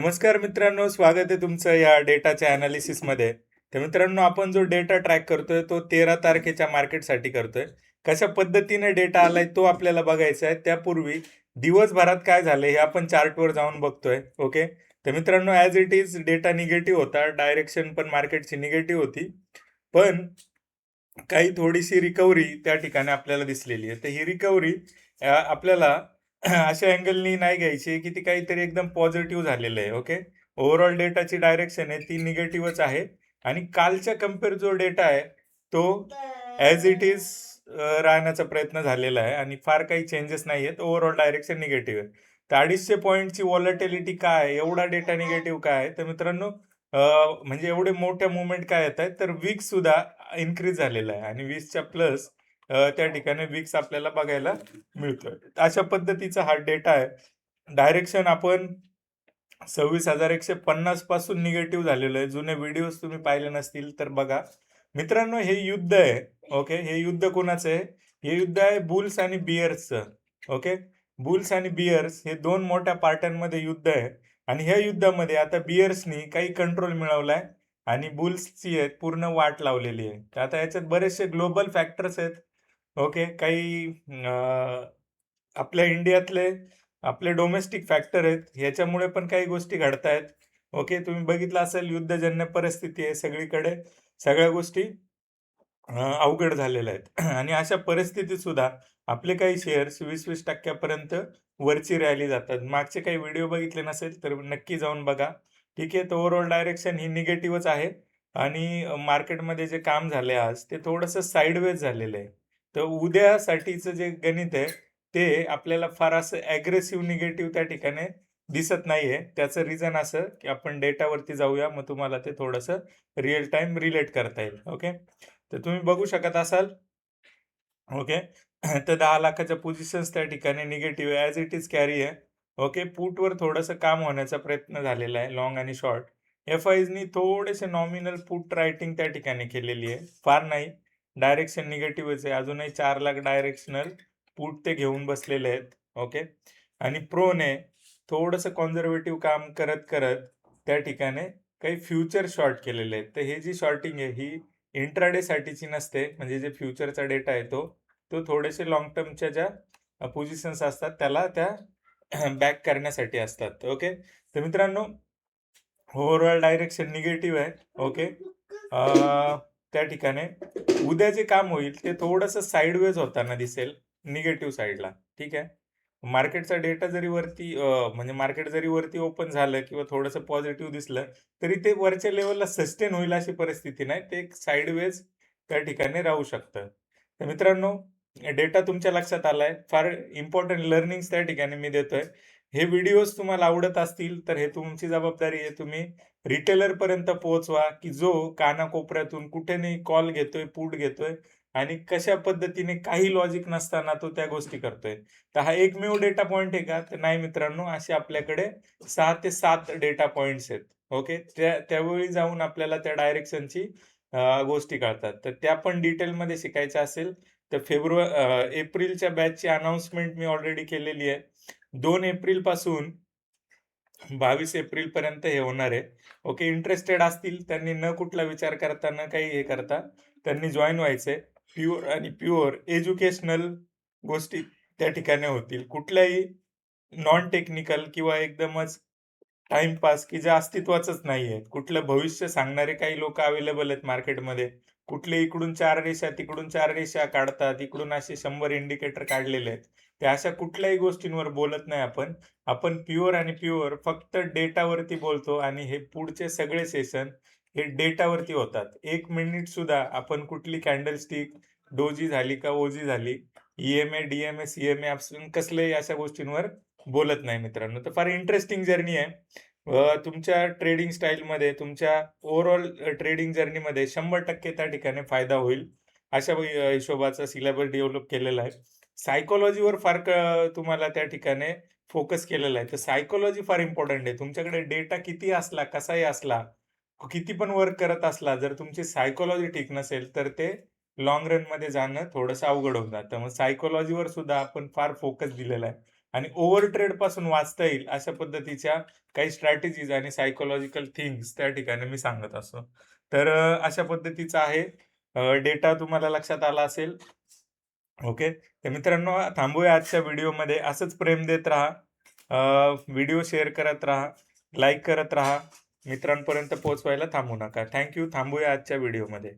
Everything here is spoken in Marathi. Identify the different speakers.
Speaker 1: नमस्कार मित्रांनो, स्वागत आहे तुमचं या डेटाच्या मध्ये. तर मित्रांनो, आपण जो डेटा ट्रॅक करतोय तो 13 तारखेच्या मार्केटसाठी करतोय. कशा पद्धतीने डेटा आलाय तो आपल्याला बघायचा आहे. त्यापूर्वी दिवसभरात काय झालंय हे आपण चार्टवर जाऊन बघतोय. ओके. तर मित्रांनो, as it is data negative होता, डायरेक्शन पण मार्केटची निगेटिव्ह होती, पण काही थोडीशी रिकव्हरी त्या ठिकाणी आपल्याला दिसलेली आहे. तर ही रिकव्हरी आपल्याला अशा अँगलनी नाही घ्यायची की ती काहीतरी एकदम पॉझिटिव्ह झालेलं आहे. ओके. ओव्हरऑल डेटाची डायरेक्शन आहे ती निगेटिव्हच आहे आणि कालच्या कम्पेअर जो डेटा आहे तो ॲज इट इज राहण्याचा प्रयत्न झालेला आहे आणि फार काही चेंजेस नाही आहेत. ओव्हरऑल डायरेक्शन निगेटिव्ह आहे. तर 250 पॉईंटची व्हॉलॅटिलिटी काय आहे, एवढा डेटा निगेटिव्ह काय आहे, तर मित्रांनो म्हणजे एवढे मोठ्या मुवमेंट काय येत आहेत, तर वीक सुद्धा इन्क्रीज झालेला आहे आणि 20च्या प्लस त्या ठिकाणी विक्स आपल्याला बघायला मिळतोय. अशा पद्धतीचा हा डेटा आहे. डायरेक्शन आपण 26,150 पासून निगेटिव्ह झालेलं आहे. जुने व्हिडिओज तुम्ही पाहिले नसतील तर बघा. मित्रांनो, हे युद्ध आहे. ओके. हे युद्ध कोणाचं आहे? हे युद्ध आहे बुल्स आणि बियर्सचं. ओके. बुल्स आणि बियर्स हे दोन मोठ्या पार्ट्यांमध्ये युद्ध आहे आणि ह्या युद्धामध्ये आता बियर्सनी काही कंट्रोल मिळवलाय आणि बुल्सची आहे पूर्ण वाट लावलेली आहे. तर आता याच्यात बरेचसे ग्लोबल फॅक्टर्स आहेत. ओके. काही आपल्या इंडियातले आपले डोमेस्टिक फॅक्टर आहेत. ह्याच्यामुळे पण काही गोष्टी घडतायत. ओके. तुम्ही बघितलं असेल युद्धजन्य परिस्थिती आहे सगळीकडे. सगळ्या गोष्टी अवघड झालेल्या आहेत आणि अशा परिस्थितीत सुद्धा आपले काही शेअर्स 20-20% वरची रॅली जातात. मागचे काही व्हिडिओ बघितले नसेल तर नक्की जाऊन बघा. ठीक आहे. तर ओव्हरऑल डायरेक्शन ही निगेटिव्हच आहे आणि मार्केटमध्ये जे काम झाले आज ते थोडंसं साइडवेज झालेलं आहे. तर उद्यासाठीचं जे गणित आहे ते आपल्याला फार असं ॲग्रेसिव्ह निगेटिव्ह त्या ठिकाणी दिसत नाहीये. त्याचं रिझन असं की आपण डेटावरती जाऊया, मग तुम्हाला ते थोडंसं रिअल टाईम रिलेट करता येईल. ओके. तर तुम्ही बघू शकत असाल. ओके. तर 10 लाखाच्या पोझिशन्स त्या ठिकाणी negative as it is carry आहे. ओके. पुटवर थोडंसं काम होण्याचा प्रयत्न झालेला आहे, लाँग आणि शॉर्ट. एफ-आयजनी थोडेसे नॉमिनल पुट रायटिंग त्या ठिकाणी केलेली आहे. फार नाही. डायरेक्शन निगेटिव्हच आहे. अजूनही 4 लाख डायरेक्शनल पुट ते घेऊन बसलेले आहेत. ओके. आणि प्रोने थोडंसं कॉन्झर्वेटिव्ह काम करत त्या ठिकाणी काही फ्युचर शॉर्ट केलेले आहेत. तर हे जी शॉर्टिंग आहे ही इंट्राडे साठीची नसते. म्हणजे जे फ्युचरचा डेटा आहे तो थोडेसे लाँग टर्मच्या ज्या पोझिशन्स असतात त्याला त्या बॅक करण्यासाठी असतात. ओके. तर मित्रांनो, ओव्हरऑल डायरेक्शन निगेटिव्ह आहे. ओके. त्या ठिकाणी उद्या जे काम होईल ते थोडंसं साइडवेज होताना दिसेल निगेटिव्ह साईडला. ठीक आहे. मार्केटचा डेटा जरी वरती म्हणजे मार्केट जरी वरती ओपन झालं किंवा थोडंसं पॉझिटिव्ह दिसलं तरी ते वरच्या लेवलला सस्टेन होईल अशी परिस्थिती नाही. ते एक साइडवेज त्या ठिकाणी राहू शकतं. तर मित्रांनो, डेटा तुमच्या लक्षात आलाय. फार इम्पॉर्टंट लर्निंग्स त्या ठिकाणी मी देतोय. हे व्हिडिओज तुम्हाला आवडत असतील तर हे तुमची जबाबदारी आहे. तुम्ही रिटेलरपर्यंत पोहोचवा की जो कानाकोपऱ्यातून कुठे नाही कॉल घेतोय, पुट घेतोय आणि कशा पद्धतीने काही लॉजिक नसताना तो त्या गोष्टी करतोय. तर हा एकमेव डेटा पॉइंट आहे का? तर नाही मित्रांनो, असे आपल्याकडे 6 ते 7 डेटा पॉइंट्स आहेत. ओके. त्यावेळी जाऊन आपल्याला त्या डायरेक्शनची गोष्टी कळतात. तर त्या पण डिटेलमध्ये शिकायच्या असेल तर एप्रिलच्या बॅचची अनाउन्समेंट मी ऑलरेडी केलेली आहे. 2 एप्रिलपासून 22 एप्रिलपर्यंत हे होणार आहे. ओके. इंटरेस्टेड असतील त्यांनी न कुठला विचार करता, न काही हे करता त्यांनी जॉइन व्हायचंय. प्युअर आणि प्युअर एज्युकेशनल गोष्टी त्या ठिकाणी होतील. कुठल्याही नॉन टेक्निकल किंवा एकदमच टाईमपास की जे अस्तित्वाचंच नाहीये. कुठलं भविष्य सांगणारे काही लोकं अवेलेबल आहेत मार्केटमध्ये. कुठले इकडून 4 रेषा, तिकडून 4 रेषा काढतात. इकडून असे 100 इंडिकेटर काढलेले आहेत. ते अशा कुठल्याही गोष्टींवर बोलत नाही आपण. आपण प्युअर आणि प्युअर फक्त डेटावरती बोलतो आणि हे पुढचे सगळे सेशन हे डेटावरती होतात. 1 मिनिट सुद्धा आपण कुठली कॅन्डलस्टिक डोजी झाली का ओजी झाली, ईएमए, डीएमए, सीएमए आपण कसल्याही अशा गोष्टींवर बोलत नाही मित्रांनो. तर फार इंटरेस्टिंग जर्नी आहे. तुमच्या ट्रेडिंग स्टाईलमध्ये, तुमच्या ओव्हरऑल ट्रेडिंग जर्नीमध्ये 100% त्या ठिकाणी फायदा होईल. अशा हिशोबाचा सिलेबस डेव्हलप केलेला आहे. सायकॉलॉजीवर फार तुम्हाला त्या ठिकाणी फोकस केलेला आहे. तर सायकॉलॉजी फार इम्पोर्टंट आहे. तुमच्याकडे डेटा किती असला, कसाही असला, किती पण वर्क करत असला, जर तुमची सायकॉलॉजी ठीक नसेल, तर ते लाँग रनमध्ये जाणं थोडंसं अवघड होऊन जातं. मग सायकॉलॉजीवर सुद्धा आपण फार फोकस दिलेला आहे. आणि ओव्हर ट्रेड पासून वाचता येईल अशा पद्धतीच्या काही स्ट्रॅटेजीज आणि सायकोलॉजिकल थिंग्स त्या ठिकाणी मी सांगत असतो. तर अशा पद्धतीचा आहे डेटा तुम्हाला लक्षात आला असेल. ओके. तर मित्रांनो थांबूया आजच्या व्हिडिओमध्ये. असंच प्रेम देत राहा. व्हिडिओ शेअर करत राहा, लाईक करत राहा. मित्रांपर्यंत पोहोचवायला थांबू नका. Thank you. थांबूया आजच्या व्हिडिओमध्ये.